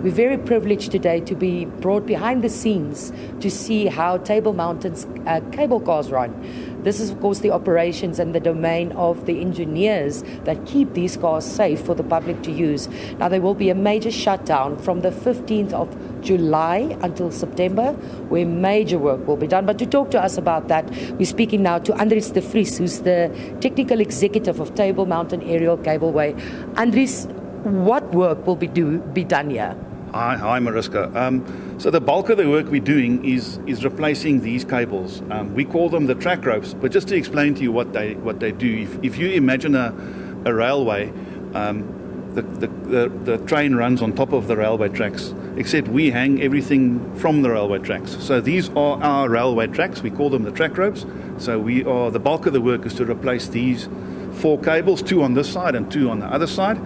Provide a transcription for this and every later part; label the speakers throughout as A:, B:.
A: We're very privileged today to be brought behind the scenes to see how Table Mountain's cable cars run. This is, of course, the operations and the domain of the engineers that keep these cars safe for the public to use. Now, there will be a major shutdown from the 15th of July until September, where major work will be done. But to talk to us about that, we're speaking now to Andries de Vries, who's the technical executive of Table Mountain Aerial Cableway. Andries, what work will be done here?
B: Hi, Mariska. So the bulk of the work we're doing is replacing these cables. We call them the track ropes, but just to explain to you what they do, if you imagine a railway, the train runs on top of the railway tracks, except we hang everything from the railway tracks. So these are our railway tracks. We call them the track ropes. So the bulk of the work is to replace these 4 cables, 2 on this side and 2 on the other side.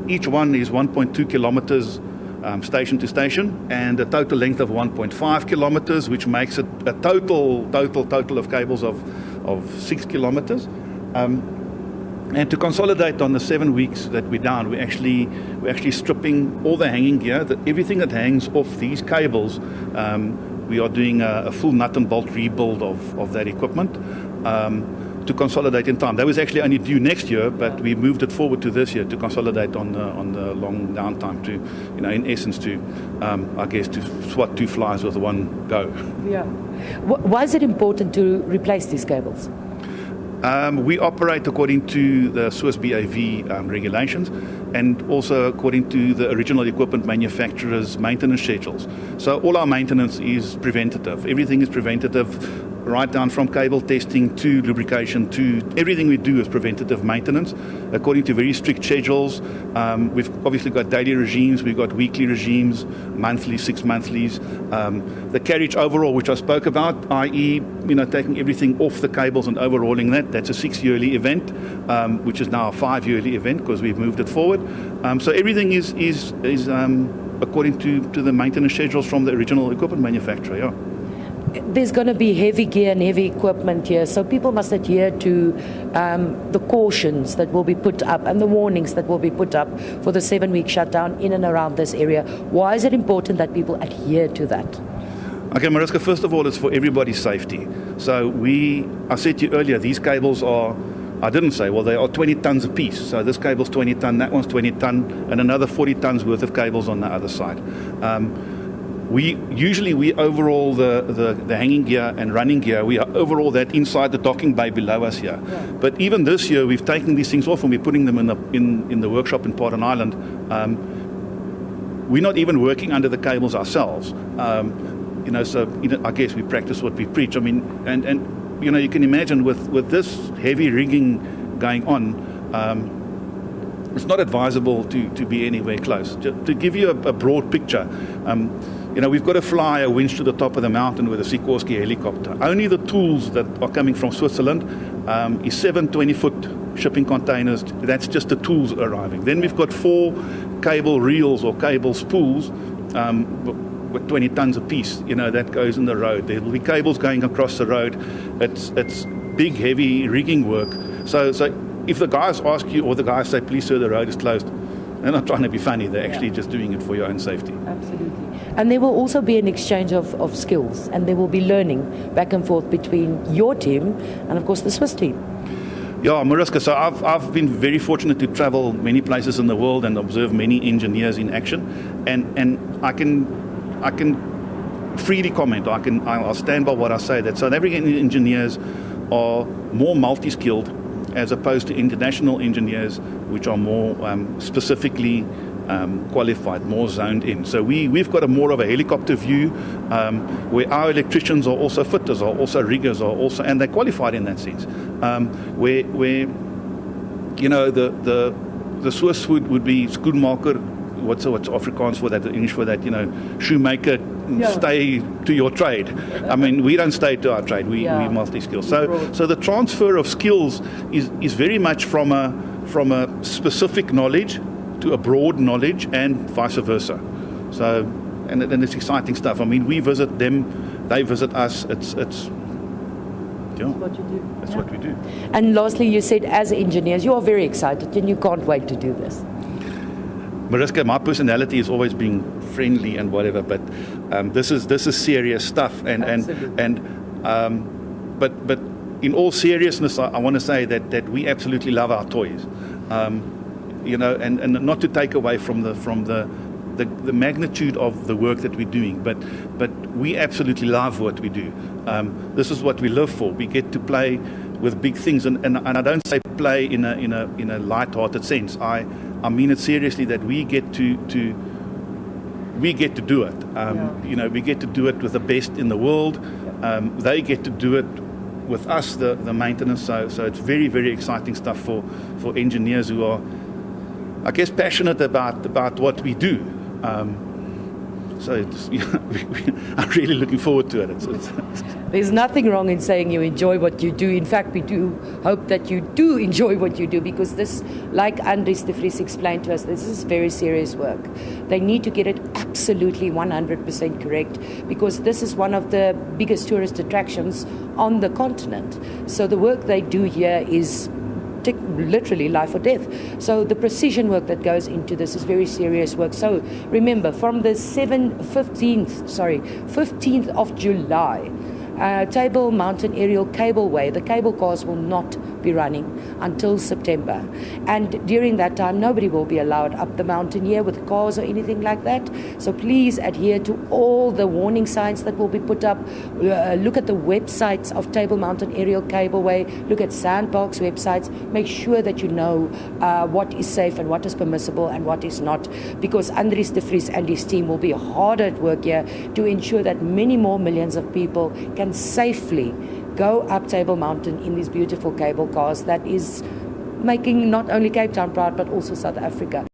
B: Each one is 1.2 kilometers station to station, and a total length of 1.5 kilometers, which makes it a total of cables of 6 kilometers. And to consolidate on the 7 weeks that we're down, we're actually stripping all the hanging gear, everything that hangs off these cables. We are doing a full nut and bolt rebuild of that equipment to consolidate in time. That was actually only due next year, but we moved it forward to this year to consolidate on the long downtime to, in essence, to I guess to swat 2 flies with one go.
A: Yeah. Why is it important to replace these cables?
B: We operate according to the Swiss BAV regulations, and also according to the original equipment manufacturer's maintenance schedules. So all our maintenance is preventative. Everything is preventative, right down from cable testing to lubrication to everything we do is preventative maintenance according to very strict schedules. We've obviously got daily regimes, we've got weekly regimes, monthly, 6 monthlies. The carriage overall, which I spoke about, i.e., taking everything off the cables and overhauling that's a 6-yearly event, which is now a 5-yearly event because we've moved it forward. So everything is according to the maintenance schedules from the original equipment manufacturer. Yeah.
A: There's going to be heavy gear and heavy equipment here, so people must adhere to the cautions that will be put up and the warnings that will be put up for the 7-week shutdown in and around this area. Why is it important that people adhere to that?
B: Okay, Mariska, first of all, it's for everybody's safety. So I said to you earlier, these cables are, I didn't say, well, they are 20 tons apiece. So this cable's 20 ton, that one's 20 ton, and another 40 tons worth of cables on the other side. We overhaul the hanging gear and running gear. We overhaul that inside the docking bay below us here. Yeah. But even this year, we've taken these things off and we're putting them in the workshop in Port Island. We're not even working under the cables ourselves. So I guess we practice what we preach. I mean, and you can imagine with this heavy rigging going on, it's not advisable to be anywhere close. To give you a broad picture, we've got to fly a winch to the top of the mountain with a Sikorsky helicopter. Only the tools that are coming from Switzerland is 7 20-foot shipping containers. That's just the tools arriving. Then we've got 4 cable reels or cable spools with 20 tons apiece. That goes in the road. There will be cables going across the road. It's big, heavy rigging work. So if the guys ask you, or the guys say, please sir, the road is closed, they're not trying to be funny. They're actually just doing it for your own safety.
A: Absolutely. And there will also be an exchange of skills, and there will be learning back and forth between your team and, of course, the Swiss team.
B: Yeah, Mariska, so I've been very fortunate to travel many places in the world and observe many engineers in action, and I can freely comment. I'll stand by what I say, that South African engineers are more multi-skilled as opposed to international engineers, which are more specifically qualified, more zoned in. So we've got more of a helicopter view, where our electricians are also fitters, are also riggers, and they're qualified in that sense. Where the Swiss would be schoenmaker. What's Afrikaans for that, English for that, shoemaker, stay to your trade. I mean, we don't stay to our trade, we multi-skill. So the transfer of skills is very much from a specific knowledge to a broad knowledge and vice versa. So, and it's exciting stuff. I mean, we visit them, they visit us. It's
A: what you do.
B: That's what we do.
A: And lastly, you said as engineers, you are very excited and you can't wait to do this.
B: Mariska, my personality has always been friendly and whatever, but this is serious stuff. But in all seriousness, I want to say that we absolutely love our toys, and not to take away from the magnitude of the work that we're doing, but we absolutely love what we do. This is what we live for. We get to play with big things, and I don't say play in a light-hearted sense. I mean it seriously, that we get to do it. We get to do it with the best in the world. They get to do it with us, the maintenance. So it's very, very exciting stuff for engineers who are, I guess, passionate about what we do. So I'm really looking forward to it.
A: There's nothing wrong in saying you enjoy what you do. In fact, we do hope that you do enjoy what you do, because this, like Andries de Vries explained to us, this is very serious work. They need to get it absolutely 100% correct, because this is one of the biggest tourist attractions on the continent. So the work they do here is literally life or death. So the precision work that goes into this is very serious work. So remember, from the 15th of July, Table Mountain Aerial Cableway, the cable cars will not be running until September. And during that time, nobody will be allowed up the mountain here with cars or anything like that. So please adhere to all the warning signs that will be put up. Look at the websites of Table Mountain Aerial Cableway. Look at Sandpark's websites. Make sure that you know what is safe and what is permissible and what is not, because Andries de Vries and his team will be hard at work here to ensure that many more millions of people can safely go up Table Mountain in these beautiful cable cars that is making not only Cape Town proud, but also South Africa.